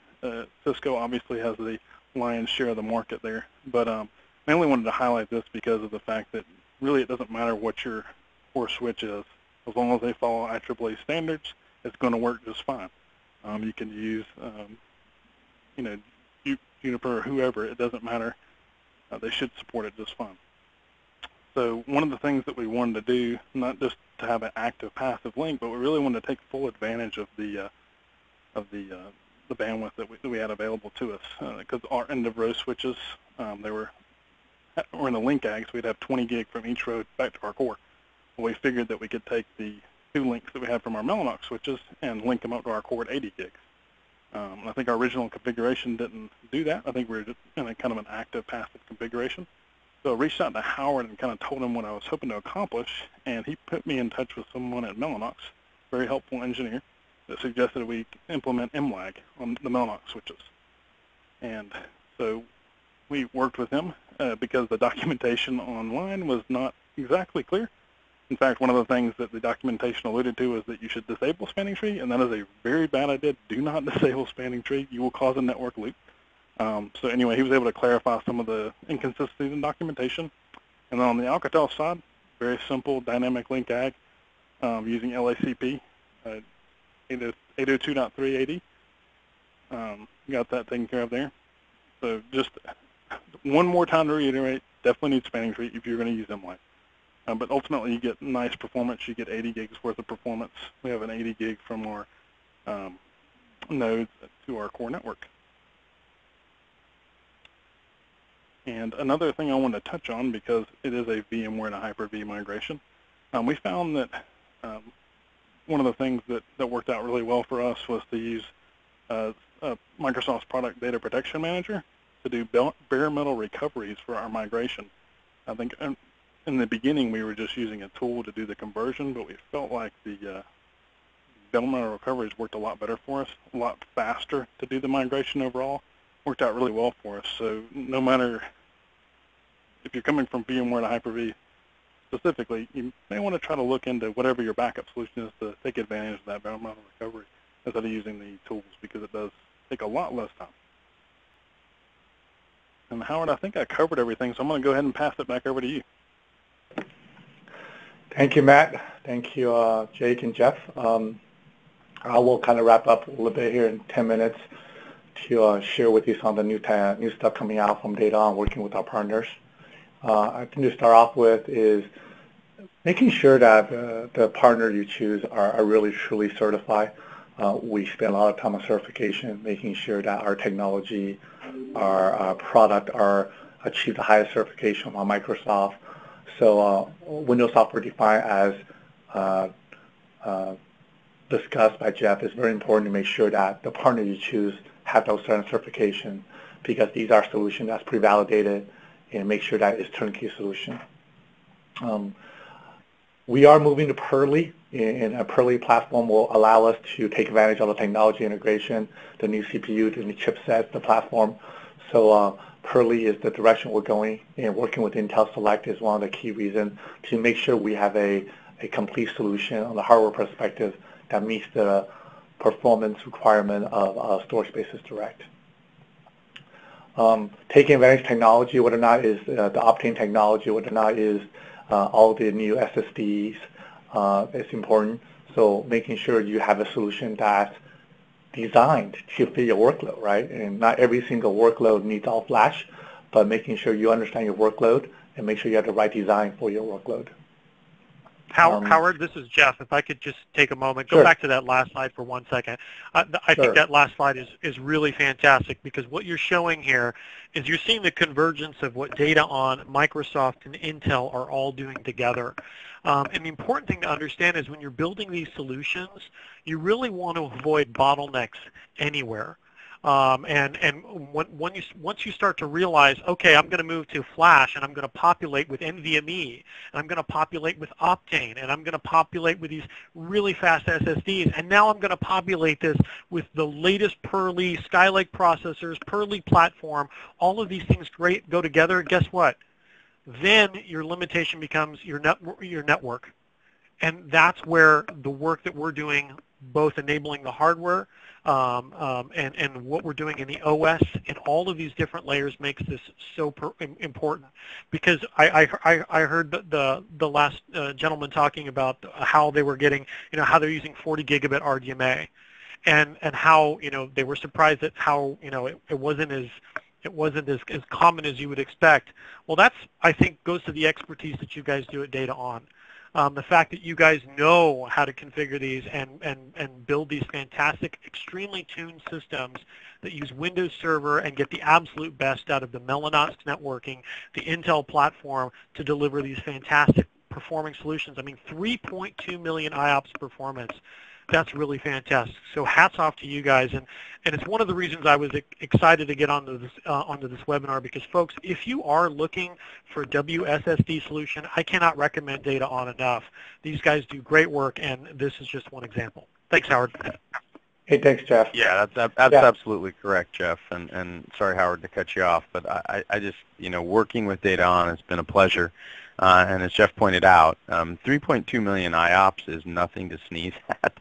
Cisco obviously has the lion's share of the market there, but I only wanted to highlight this because of the fact that really it doesn't matter what your core switch is. As long as they follow IEEE standards, it's going to work just fine. You can use, Juniper or whoever, it doesn't matter. They should support it just fine. So one of the things that we wanted to do, not just to have an active passive link, but we really wanted to take full advantage of the bandwidth that we had available to us, because our end of row switches, they were in the link ag, so we'd have 20 gig from each row back to our core. We figured that we could take the 2 links that we had from our Mellanox switches and link them up to our core at 80 gigs. I think our original configuration didn't do that. I think we were just in a kind of an active passive configuration. So I reached out to Howard and kind of told him what I was hoping to accomplish, and he put me in touch with someone at Mellanox, very helpful engineer, that suggested we implement MLAG on the Mellanox switches. And so we worked with him because the documentation online was not exactly clear. In fact, one of the things that the documentation alluded to is that you should disable spanning tree, and that is a very bad idea. Do not disable spanning tree. You will cause a network loop. So anyway, he was able to clarify some of the inconsistencies in documentation. And then on the Alcatel side, very simple dynamic link ag using LACP 802.380. Got that taken care of there. So just one more time to reiterate, definitely need spanning tree if you're going to use MLAG. But ultimately, you get nice performance. You get 80 gigs worth of performance. We have an 80 gig from our nodes to our core network. And another thing I want to touch on, because it is a VMware to Hyper-V migration, we found that one of the things that worked out really well for us was to use Microsoft's product Data Protection Manager to do bare metal recoveries for our migration. I think in the beginning, we were just using a tool to do the conversion, but we felt like the bare metal recoveries worked a lot better for us, a lot faster to do the migration overall. Worked out really well for us. So no matter if you're coming from VMware to Hyper-V specifically, you may want to try to look into whatever your backup solution is to take advantage of that bare metal recovery instead of using the tools, because it does take a lot less time. And Howard, I think I covered everything, so I'm going to go ahead and pass it back over to you. Thank you, Matt. Thank you, Jake and Jeff. I will kind of wrap up a little bit here in 10 minutes to share with you some of the new stuff coming out from DataON, working with our partners. I think to start off with is making sure that the partner you choose are really truly certified. We spend a lot of time on certification, making sure that our technology, our product are achieve the highest certification on Microsoft. So Windows Software Defined, as discussed by Jeff, is very important to make sure that the partner you choose have those certain certifications, because these are solutions that's pre-validated, and make sure that it's turnkey solution. We are moving to Purley, and a Purley platform will allow us to take advantage of the technology integration, the new CPU, the new chipsets, the platform. So Purley is the direction we're going, and working with Intel Select is one of the key reasons to make sure we have a complete solution on the hardware perspective that meets the performance requirement of Storage Spaces Direct. Taking advantage of technology, whether or not is the Optane technology, whether or not is all the new SSDs, is important. So making sure you have a solution that's designed to fit your workload, right? And not every single workload needs all flash, but making sure you understand your workload and make sure you have the right design for your workload. Howard, this is Jeff. If I could just take a moment, go Sure. back to that last slide for 1 second. I think that last slide is really fantastic, because what you're showing here is you're seeing the convergence of what DataON, Microsoft, and Intel are all doing together. And the important thing to understand is when you're building these solutions, you really want to avoid bottlenecks anywhere. Once you start to realize, okay, I'm going to move to Flash, and I'm going to populate with NVMe, and I'm going to populate with Optane, and I'm going to populate with these really fast SSDs, and now I'm going to populate this with the latest Purley, Skylake processors, Purley platform, all of these things go together, guess what? Then your limitation becomes your network. And that's where the work that we're doing, both enabling the hardware and what we're doing in the OS and all of these different layers, makes this so important. Because I heard the last gentleman talking about how they were getting, how they're using 40 gigabit RDMA, and how they were surprised at how it wasn't as common as you would expect. Well, that's, I think, goes to the expertise that you guys do at DataON. The fact that you guys know how to configure these and build these fantastic, extremely tuned systems that use Windows Server and get the absolute best out of the Mellanox networking, the Intel platform, to deliver these fantastic performing solutions. I mean, 3.2 million IOPS performance. That's really fantastic. So hats off to you guys, and it's one of the reasons I was excited to get onto this webinar, because folks, if you are looking for a WSSD solution, I cannot recommend DataON enough. These guys do great work, and this is just one example. Thanks, Howard. Hey, thanks, Jeff. Yeah, that's absolutely correct, Jeff. And sorry, Howard, to cut you off, but I just, working with DataON has been a pleasure. And as Jeff pointed out, 3.2 million IOPS is nothing to sneeze at.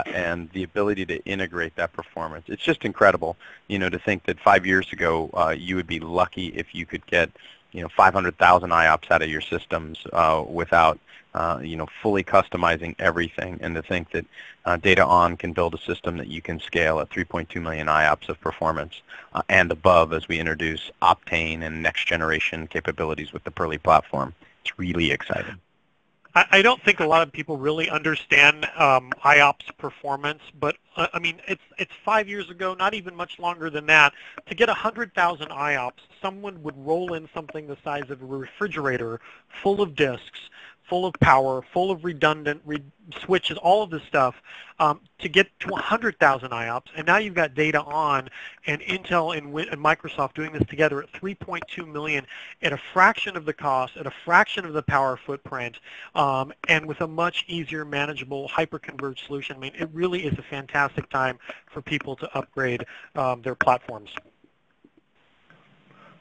And the ability to integrate that performance, it's just incredible, to think that 5 years ago you would be lucky if you could get 500,000 IOPS out of your systems without fully customizing everything, and to think that DataON can build a system that you can scale at 3.2 million IOPS of performance and above as we introduce Optane and next generation capabilities with the Purley platform. It's really exciting. I don't think a lot of people really understand IOPS performance, but I mean, it's 5 years ago, not even much longer than that. To get 100,000 IOPS, someone would roll in something the size of a refrigerator, full of disks, full of power, full of redundant switches, all of this stuff, to get to 100,000 IOPS. And now you've got DataON and Intel and Microsoft doing this together at 3.2 million at a fraction of the cost, at a fraction of the power footprint, and with a much easier, manageable, hyper-converged solution. I mean, it really is a fantastic time for people to upgrade their platforms.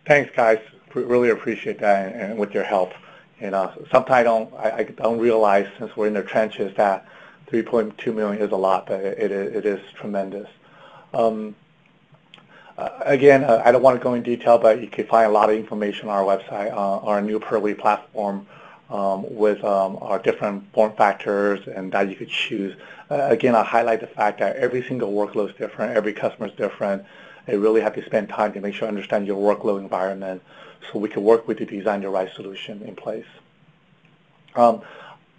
Thanks, guys. Really appreciate that, and with your help. And sometimes I don't realize, since we're in the trenches, that 3.2 million is a lot, but it is tremendous. Again, I don't want to go in detail, but you can find a lot of information on our website, our new Purley platform, with our different form factors and that you could choose. Again, I highlight the fact that every single workload is different, every customer is different, and really have to spend time to make sure you understand your workload environment so we can work with you to design the right solution in place.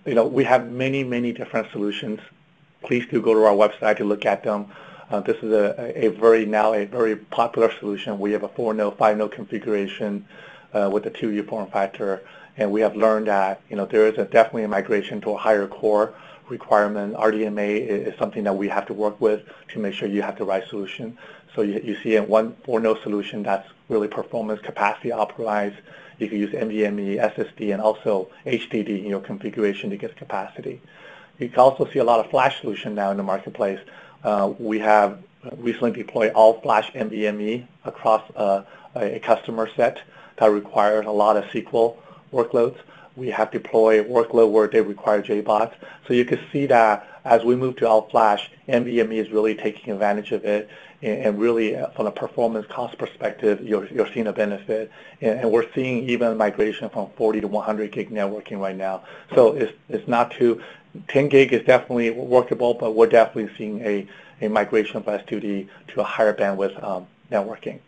We have many, many different solutions. Please do go to our website to look at them. This is a very popular solution. We have a 4-node, 5-node configuration with a 2U form factor, and we have learned that there is definitely a migration to a higher core requirement. RDMA is something that we have to work with to make sure you have the right solution. So you see in one 4-node solution that's really performance capacity optimized. You can use NVMe, SSD, and also HDD in your configuration to get capacity. You can also see a lot of flash solution now in the marketplace. We have recently deployed all flash NVMe across a customer set that requires a lot of SQL workloads. We have deployed workload where they require JBoss. So you can see that as we move to all flash, NVMe is really taking advantage of it, and really from a performance cost perspective, you're seeing a benefit. And we're seeing even migration from 40 to 100 gig networking right now. So it's not too, 10 gig is definitely workable, but we're definitely seeing a migration from S2D to a higher bandwidth networking.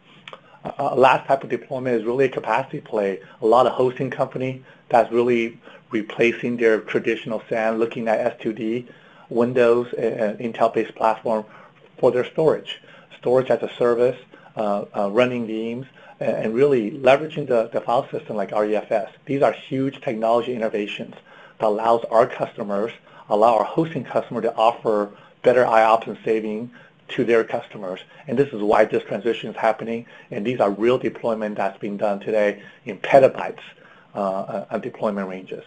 Last type of deployment is really a capacity play. A lot of hosting company that's really replacing their traditional SAN, looking at S2D, Windows, and Intel-based platform for their storage as a service, running VMs, and really leveraging the file system like REFS. These are huge technology innovations that allows our customers, allow our hosting customer to offer better IOPS and saving to their customers. And this is why this transition is happening. And these are real deployment that's being done today in petabytes on deployment ranges.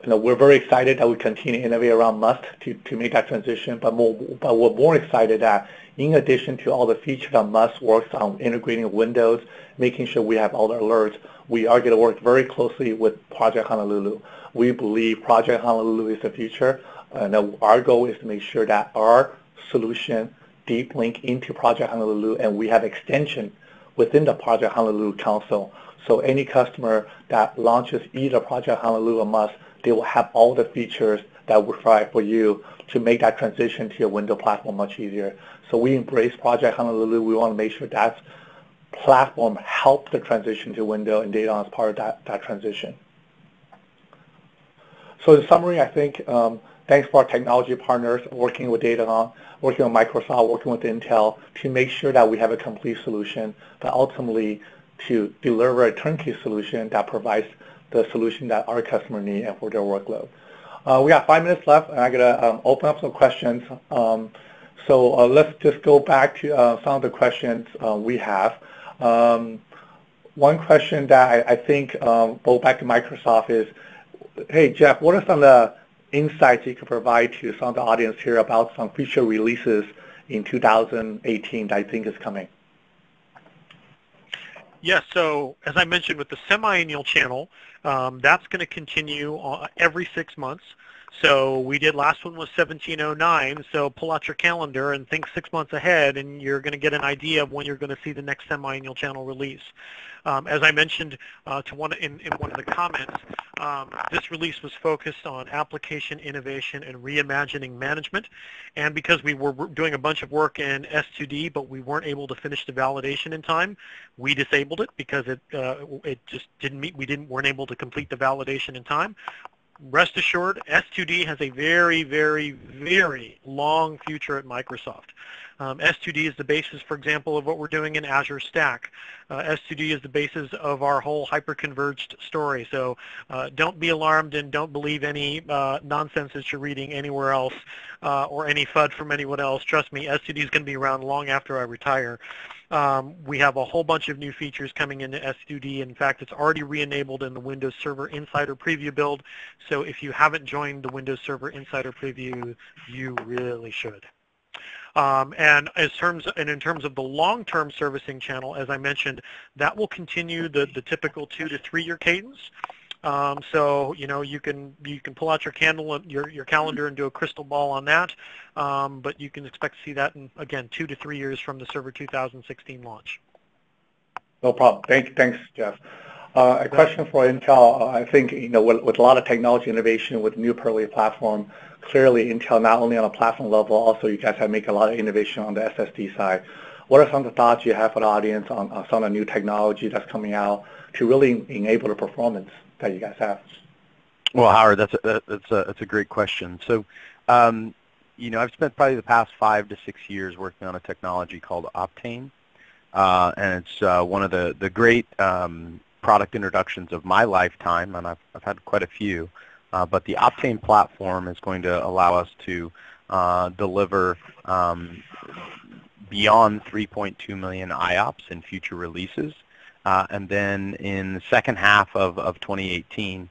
We're very excited that we continue to innovate around Must to make that transition. But we're more excited that in addition to all the features that Must works on integrating Windows, making sure we have all the alerts, we are going to work very closely with Project Honolulu. We believe Project Honolulu is the future. And our goal is to make sure that our solution deep link into Project Honolulu, and we have extension within the Project Honolulu console. So any customer that launches either Project Honolulu or Must, they will have all the features that we provide for you to make that transition to your Windows platform much easier. So we embrace Project Honolulu. We want to make sure that platform helps the transition to Windows, and DataON is part of that transition. So in summary, I think thanks for our technology partners working with DataON, working with Microsoft, working with Intel to make sure that we have a complete solution, but ultimately to deliver a turnkey solution that provides the solution that our customer need and for their workload. We got 5 minutes left, and I'm going to open up some questions. So let's just go back to some of the questions we have. One question that I think go back to Microsoft is, hey, Jeff, what are some of the insights you could provide to some of the audience here about some future releases in 2018 that I think is coming? Yes, so as I mentioned with the semi-annual channel, that's going to continue every 6 months. So we did last one was 1709, so pull out your calendar and think 6 months ahead, and you're going to get an idea of when you're going to see the next semi-annual channel release. As I mentioned in one of the comments, this release was focused on application innovation and reimagining management. And because we were doing a bunch of work in S2D, but we weren't able to finish the validation in time, we disabled it because it just didn't meet. We weren't able to complete the validation in time. Rest assured, S2D has a very, very, very long future at Microsoft. S2D is the basis, for example, of what we're doing in Azure Stack. S2D is the basis of our whole hyper-converged story. So don't be alarmed and don't believe any nonsense that you're reading anywhere else or any FUD from anyone else. Trust me, S2D is going to be around long after I retire. We have a whole bunch of new features coming into S2D. In fact, it's already re-enabled in the Windows Server Insider Preview build. So if you haven't joined the Windows Server Insider Preview, you really should. And in terms of the long-term servicing channel, as I mentioned, that will continue the typical 2 to 3 year cadence. So you can pull out your calendar and do a crystal ball on that, but you can expect to see that in, again, 2 to 3 years from the Server 2016 launch. No problem. Thanks, Jeff. A question for Intel. I think, with a lot of technology innovation with the new Purley platform, clearly Intel not only on a platform level, also you guys have made a lot of innovation on the SSD side. What are some of the thoughts you have for the audience on some of the new technology that's coming out to really enable the performance that you guys have? Well, Howard, that's a great question. So, I've spent probably the past 5 to 6 years working on a technology called Optane, and it's one of the great product introductions of my lifetime, and I've had quite a few. But the Optane platform is going to allow us to deliver beyond 3.2 million IOPS in future releases. And then in the second half of 2018,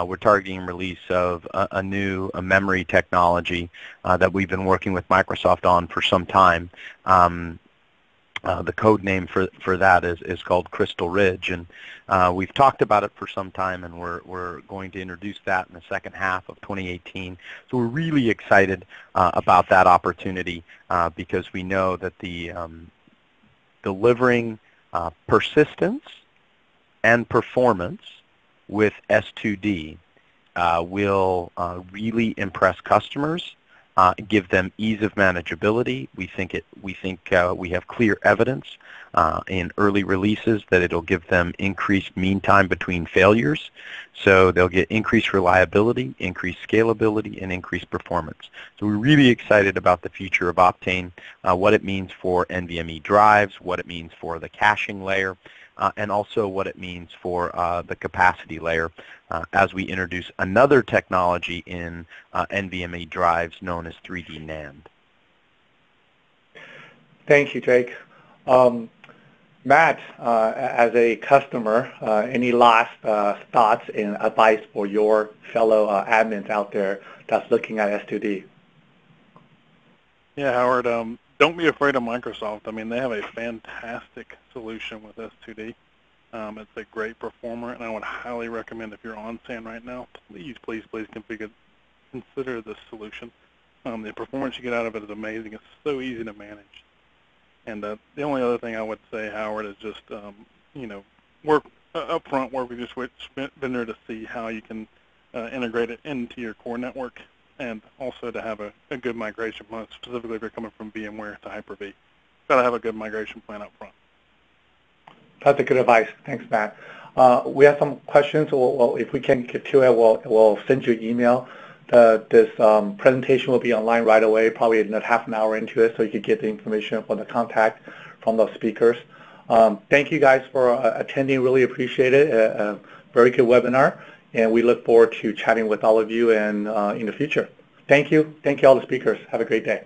we're targeting release of a new memory technology that we've been working with Microsoft on for some time. The code name for that is called Crystal Ridge, and we've talked about it for some time, and we're going to introduce that in the second half of 2018. So we're really excited about that opportunity because we know that the delivering persistence and performance with S2D will really impress customers. Give them ease of manageability. We think we have clear evidence in early releases that it'll give them increased mean time between failures. So they'll get increased reliability, increased scalability, and increased performance. So we're really excited about the future of Optane, what it means for NVMe drives, what it means for the caching layer, and also what it means for the capacity layer as we introduce another technology in NVMe drives known as 3D NAND. Thank you, Jake. Matt, as a customer, any last thoughts and advice for your fellow admins out there that's looking at S2D? Yeah, Howard, don't be afraid of Microsoft. I mean, they have a fantastic solution with S2D. It's a great performer, and I would highly recommend, if you're on SAN right now, please consider this solution. The performance you get out of it is amazing. It's so easy to manage. And the only other thing I would say, Howard, is just work upfront, work with your switch vendor to see how you can integrate it into your core network, and also to have a good migration plan, specifically if you're coming from VMware to Hyper-V. You've got to have a good migration plan up front. That's a good advice. Thanks, Matt. We have some questions. Well, if we can get to it, we'll send you an email. This presentation will be online right away, probably in half an hour into it, so you can get the information from the contact from those speakers. Thank you guys for attending. Really appreciate it. A very good webinar, and we look forward to chatting with all of you in the future. Thank you. Thank you, all the speakers. Have a great day.